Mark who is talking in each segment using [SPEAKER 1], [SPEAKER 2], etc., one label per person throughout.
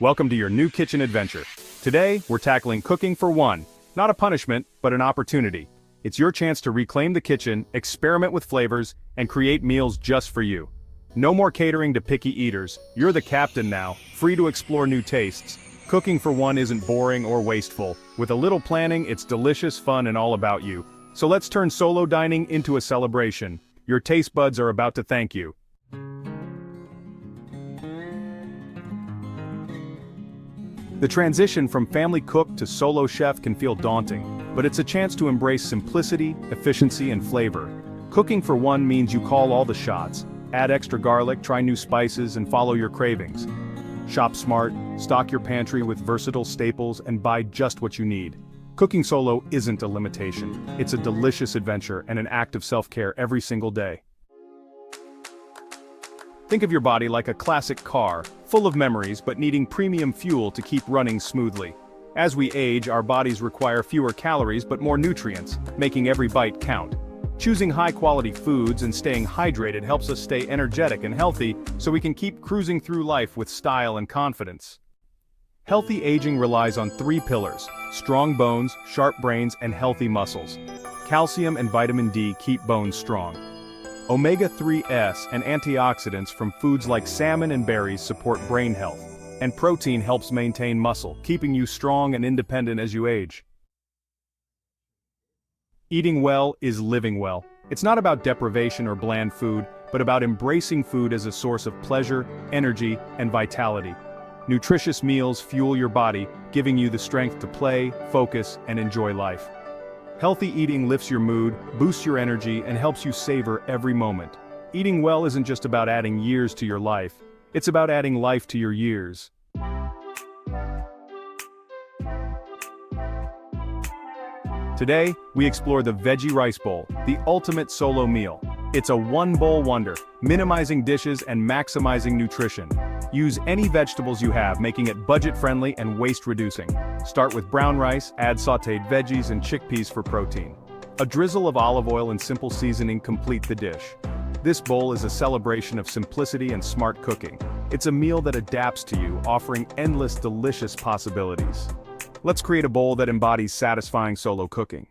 [SPEAKER 1] Welcome to your new kitchen adventure. Today, we're tackling cooking for one. Not a punishment, but an opportunity. It's your chance to reclaim the kitchen, experiment with flavors, and create meals just for you. No more catering to picky eaters. You're the captain now, free to explore new tastes. Cooking for one isn't boring or wasteful. With a little planning, it's delicious, fun, and all about you. So let's turn solo dining into a celebration. Your taste buds are about to thank you. The transition from family cook to solo chef can feel daunting, but it's a chance to embrace simplicity, efficiency, and flavor. Cooking for one means you call all the shots. Add extra garlic, try new spices, and follow your cravings. Shop smart, stock your pantry with versatile staples, and buy just what you need. Cooking solo isn't a limitation. It's a delicious adventure and an act of self-care every single day. Think of your body like a classic car, full of memories but needing premium fuel to keep running smoothly. As we age, our bodies require fewer calories but more nutrients, making every bite count. Choosing high-quality foods and staying hydrated helps us stay energetic and healthy so we can keep cruising through life with style and confidence. Healthy aging relies on three pillars: strong bones, sharp brains, and healthy muscles. Calcium and vitamin D keep bones strong. Omega-3s and antioxidants from foods like salmon and berries support brain health, and protein helps maintain muscle, keeping you strong and independent as you age. Eating well is living well. It's not about deprivation or bland food, but about embracing food as a source of pleasure, energy, and vitality. Nutritious meals fuel your body, giving you the strength to play, focus, and enjoy life. Healthy eating lifts your mood, boosts your energy, and helps you savor every moment. Eating well isn't just about adding years to your life, it's about adding life to your years. Today, we explore the veggie rice bowl, the ultimate solo meal. It's a one-bowl wonder, minimizing dishes and maximizing nutrition. Use any vegetables you have, making it budget-friendly and waste-reducing. Start with brown rice, add sautéed veggies and chickpeas for protein. A drizzle of olive oil and simple seasoning complete the dish. This bowl is a celebration of simplicity and smart cooking. It's a meal that adapts to you, offering endless delicious possibilities. Let's create a bowl that embodies satisfying solo cooking.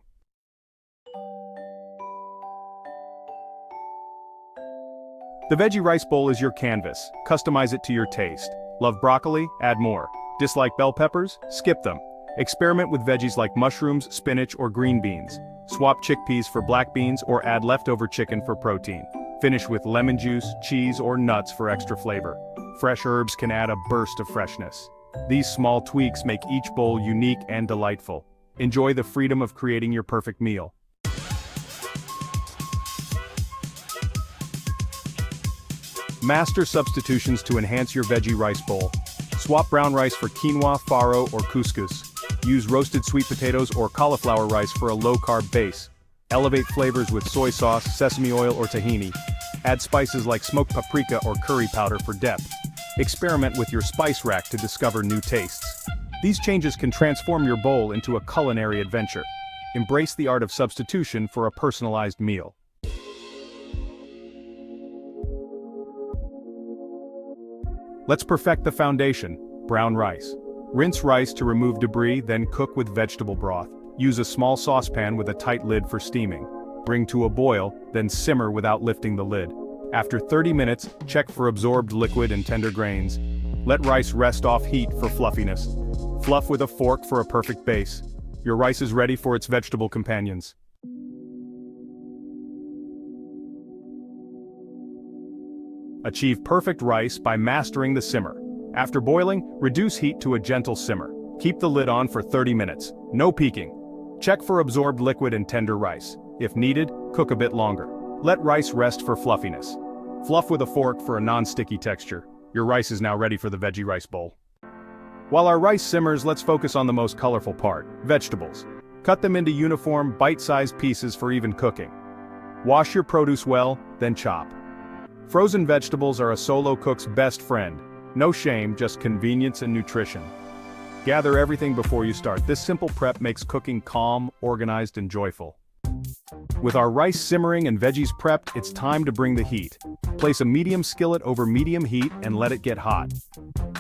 [SPEAKER 1] The veggie rice bowl is your canvas. Customize it to your taste. Love broccoli? Add more. Dislike bell peppers? Skip them. Experiment with veggies like mushrooms, spinach, or green beans. Swap chickpeas for black beans or add leftover chicken for protein. Finish with lemon juice, cheese, or nuts for extra flavor. Fresh herbs can add a burst of freshness. These small tweaks make each bowl unique and delightful. Enjoy the freedom of creating your perfect meal. Master substitutions to enhance your veggie rice bowl. Swap brown rice for quinoa, farro, or couscous. Use roasted sweet potatoes or cauliflower rice for a low-carb base. Elevate flavors with soy sauce, sesame oil, or tahini. Add spices like smoked paprika or curry powder for depth. Experiment with your spice rack to discover new tastes. These changes can transform your bowl into a culinary adventure. Embrace the art of substitution for a personalized meal. Let's perfect the foundation: brown rice. Rinse rice to remove debris, then cook with vegetable broth. Use a small saucepan with a tight lid for steaming. Bring to a boil, then simmer without lifting the lid. After 30 minutes, check for absorbed liquid and tender grains. Let rice rest off heat for fluffiness. Fluff with a fork for a perfect base. Your rice is ready for its vegetable companions. Achieve perfect rice by mastering the simmer. After boiling, reduce heat to a gentle simmer. Keep the lid on for 30 minutes. No peeking. Check for absorbed liquid and tender rice. If needed, cook a bit longer. Let rice rest for fluffiness. Fluff with a fork for a non-sticky texture. Your rice is now ready for the veggie rice bowl. While our rice simmers, let's focus on the most colorful part: vegetables. Cut them into uniform, bite-sized pieces for even cooking. Wash your produce well, then chop. Frozen vegetables are a solo cook's best friend. No shame, just convenience and nutrition. Gather everything before you start. This simple prep makes cooking calm, organized, and joyful. With our rice simmering and veggies prepped, it's time to bring the heat. Place a medium skillet over medium heat and let it get hot.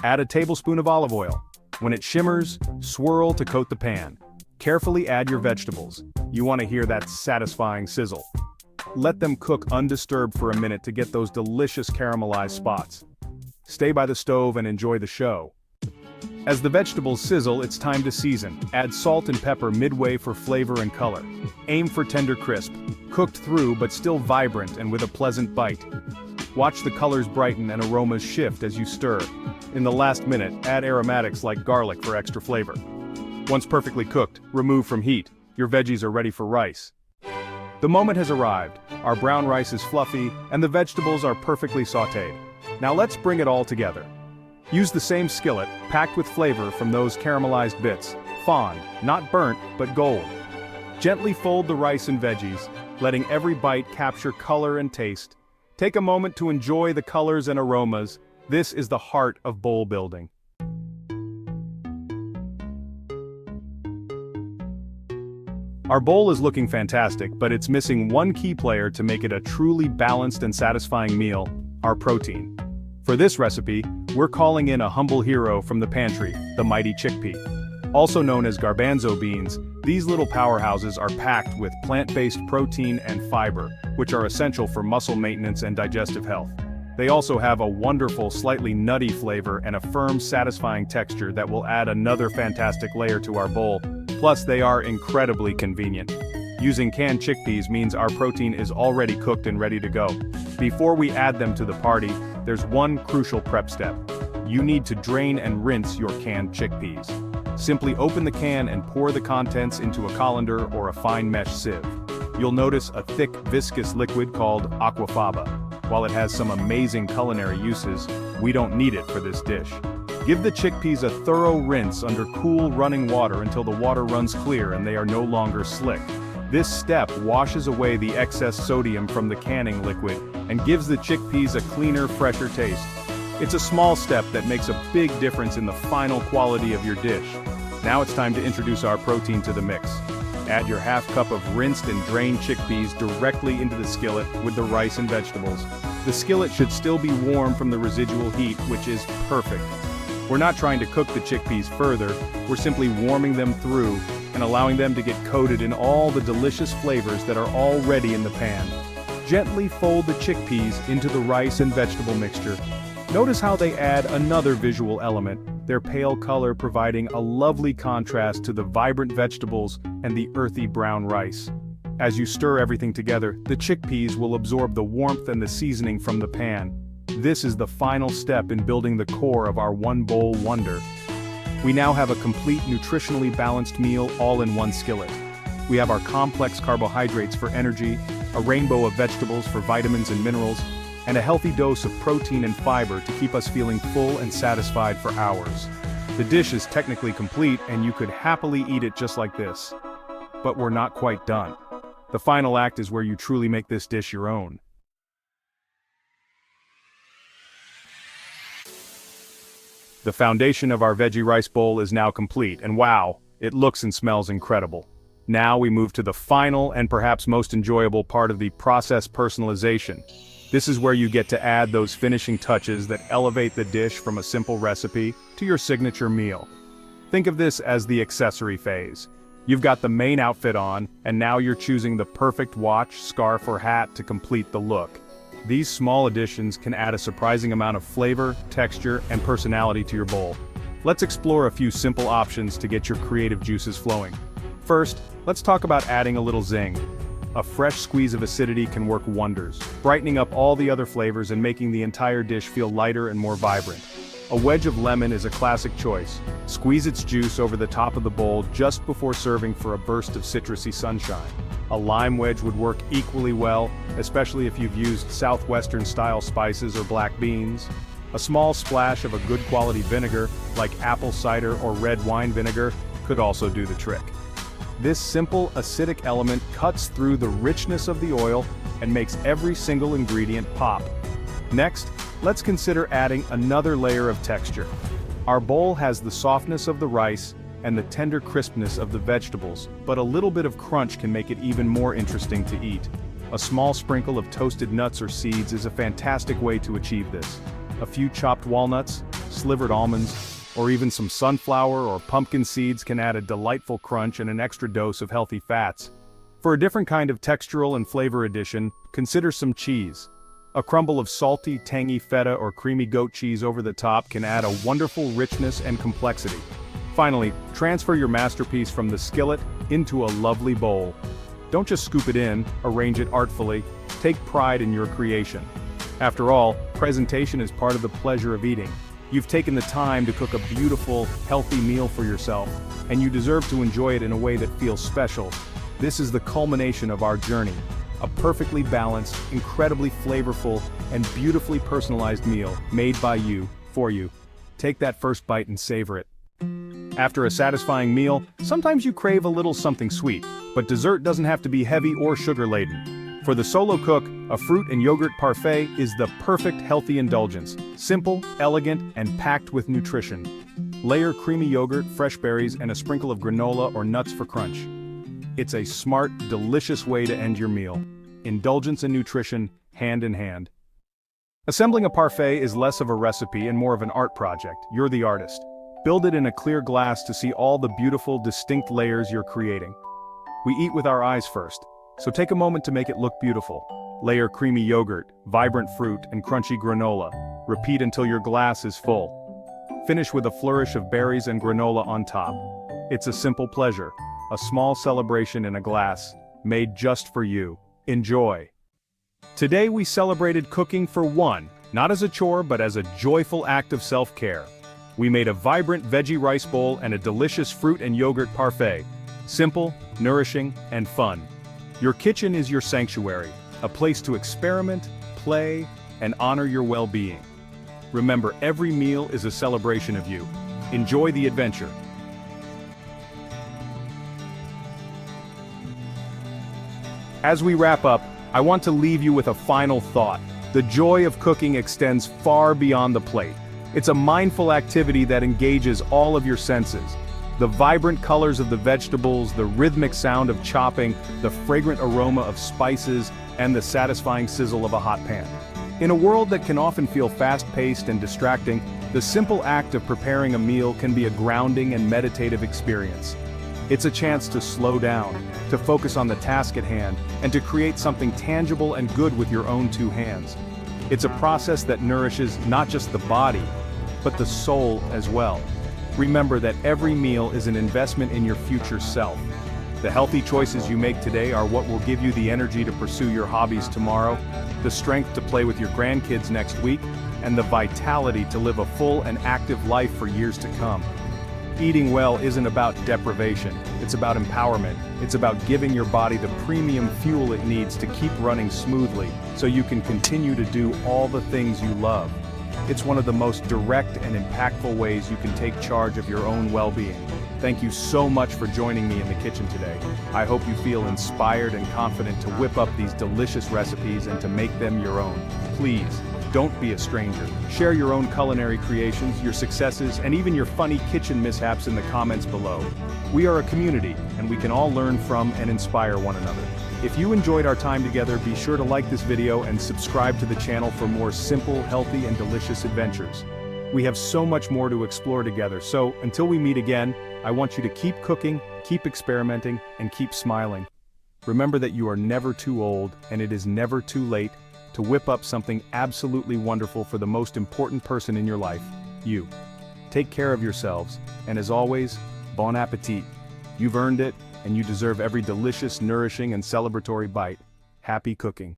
[SPEAKER 1] Add a tablespoon of olive oil. When it shimmers, swirl to coat the pan. Carefully add your vegetables. You want to hear that satisfying sizzle. Let them cook undisturbed for a minute to get those delicious caramelized spots. Stay by the stove and enjoy the show. As the vegetables sizzle, it's time to season. Add salt and pepper midway for flavor and color. Aim for tender crisp, cooked through but still vibrant and with a pleasant bite. Watch the colors brighten and aromas shift as you stir. In the last minute, add aromatics like garlic for extra flavor. Once perfectly cooked, remove from heat. Your veggies are ready for rice. The moment has arrived. Our brown rice is fluffy, and the vegetables are perfectly sautéed. Now let's bring it all together. Use the same skillet, packed with flavor from those caramelized bits. Fond, not burnt, but gold. Gently fold the rice and veggies, letting every bite capture color and taste. Take a moment to enjoy the colors and aromas. This is the heart of bowl building. Our bowl is looking fantastic, but it's missing one key player to make it a truly balanced and satisfying meal: our protein. For this recipe, we're calling in a humble hero from the pantry, the mighty chickpea. Also known as garbanzo beans, these little powerhouses are packed with plant-based protein and fiber, which are essential for muscle maintenance and digestive health. They also have a wonderful, slightly nutty flavor and a firm, satisfying texture that will add another fantastic layer to our bowl. Plus, they are incredibly convenient. Using canned chickpeas means our protein is already cooked and ready to go. Before we add them to the party, there's one crucial prep step. You need to drain and rinse your canned chickpeas. Simply open the can and pour the contents into a colander or a fine mesh sieve. You'll notice a thick, viscous liquid called aquafaba. While it has some amazing culinary uses, we don't need it for this dish. Give the chickpeas a thorough rinse under cool, running water until the water runs clear and they are no longer slick. This step washes away the excess sodium from the canning liquid and gives the chickpeas a cleaner, fresher taste. It's a small step that makes a big difference in the final quality of your dish. Now it's time to introduce our protein to the mix. Add your half cup of rinsed and drained chickpeas directly into the skillet with the rice and vegetables. The skillet should still be warm from the residual heat, which is perfect. We're not trying to cook the chickpeas further, we're simply warming them through and allowing them to get coated in all the delicious flavors that are already in the pan. Gently fold the chickpeas into the rice and vegetable mixture. Notice how they add another visual element, their pale color providing a lovely contrast to the vibrant vegetables and the earthy brown rice. As you stir everything together, the chickpeas will absorb the warmth and the seasoning from the pan. This is the final step in building the core of our one-bowl wonder. We now have a complete nutritionally balanced meal all in one skillet. We have our complex carbohydrates for energy, a rainbow of vegetables for vitamins and minerals, and a healthy dose of protein and fiber to keep us feeling full and satisfied for hours. The dish is technically complete and you could happily eat it just like this. But we're not quite done. The final act is where you truly make this dish your own. The foundation of our veggie rice bowl is now complete, and wow, it looks and smells incredible. Now we move to the final and perhaps most enjoyable part of the process: personalization. This is where you get to add those finishing touches that elevate the dish from a simple recipe to your signature meal. Think of this as the accessory phase. You've got the main outfit on, and now you're choosing the perfect watch, scarf, or hat to complete the look. These small additions can add a surprising amount of flavor, texture, and personality to your bowl. Let's explore a few simple options to get your creative juices flowing. First, let's talk about adding a little zing. A fresh squeeze of acidity can work wonders, brightening up all the other flavors and making the entire dish feel lighter and more vibrant. A wedge of lemon is a classic choice. Squeeze its juice over the top of the bowl just before serving for a burst of citrusy sunshine. A lime wedge would work equally well, especially if you've used Southwestern-style spices or black beans. A small splash of a good quality vinegar, like apple cider or red wine vinegar, could also do the trick. This simple acidic element cuts through the richness of the oil and makes every single ingredient pop. Next, let's consider adding another layer of texture. Our bowl has the softness of the rice and the tender crispness of the vegetables, but a little bit of crunch can make it even more interesting to eat. A small sprinkle of toasted nuts or seeds is a fantastic way to achieve this. A few chopped walnuts, slivered almonds, or even some sunflower or pumpkin seeds can add a delightful crunch and an extra dose of healthy fats. For a different kind of textural and flavor addition, consider some cheese. A crumble of salty, tangy feta or creamy goat cheese over the top can add a wonderful richness and complexity. Finally, transfer your masterpiece from the skillet into a lovely bowl. Don't just scoop it in, arrange it artfully, take pride in your creation. After all, presentation is part of the pleasure of eating. You've taken the time to cook a beautiful, healthy meal for yourself, and you deserve to enjoy it in a way that feels special. This is the culmination of our journey. A perfectly balanced, incredibly flavorful, and beautifully personalized meal made by you, for you. Take that first bite and savor it. After a satisfying meal, sometimes you crave a little something sweet, but dessert doesn't have to be heavy or sugar-laden. For the solo cook, a fruit and yogurt parfait is the perfect healthy indulgence. Simple, elegant, and packed with nutrition. Layer creamy yogurt, fresh berries, and a sprinkle of granola or nuts for crunch. It's a smart, delicious way to end your meal. Indulgence and nutrition, hand in hand. Assembling a parfait is less of a recipe and more of an art project. You're the artist. Build it in a clear glass to see all the beautiful, distinct layers you're creating. We eat with our eyes first, so take a moment to make it look beautiful. Layer creamy yogurt, vibrant fruit, and crunchy granola. Repeat until your glass is full. Finish with a flourish of berries and granola on top. It's a simple pleasure. A small celebration in a glass, made just for you. Enjoy. Today we celebrated cooking for one, not as a chore but as a joyful act of self-care. We made a vibrant veggie rice bowl and a delicious fruit and yogurt parfait. Simple, nourishing, and fun. Your kitchen is your sanctuary, a place to experiment, play, and honor your well-being. Remember, every meal is a celebration of you. Enjoy the adventure. As we wrap up, I want to leave you with a final thought. The joy of cooking extends far beyond the plate. It's a mindful activity that engages all of your senses. The vibrant colors of the vegetables, the rhythmic sound of chopping, the fragrant aroma of spices, and the satisfying sizzle of a hot pan. In a world that can often feel fast-paced and distracting, the simple act of preparing a meal can be a grounding and meditative experience. It's a chance to slow down, to focus on the task at hand, and to create something tangible and good with your own two hands. It's a process that nourishes not just the body, but the soul as well. Remember that every meal is an investment in your future self. The healthy choices you make today are what will give you the energy to pursue your hobbies tomorrow, the strength to play with your grandkids next week, and the vitality to live a full and active life for years to come. Eating well isn't about deprivation, it's about empowerment. It's about giving your body the premium fuel it needs to keep running smoothly, so you can continue to do all the things you love. It's one of the most direct and impactful ways you can take charge of your own well-being. Thank you so much for joining me in the kitchen today. I hope you feel inspired and confident to whip up these delicious recipes and to make them your own. Please, don't be a stranger. Share your own culinary creations, your successes, and even your funny kitchen mishaps in the comments below. We are a community, and we can all learn from and inspire one another. If you enjoyed our time together, be sure to like this video and subscribe to the channel for more simple, healthy, and delicious adventures. We have so much more to explore together, so until we meet again, I want you to keep cooking, keep experimenting, and keep smiling. Remember that you are never too old, and it is never too late to whip up something absolutely wonderful for the most important person in your life, you. Take care of yourselves, and as always, bon appetit. You've earned it, and you deserve every delicious, nourishing, and celebratory bite. Happy cooking.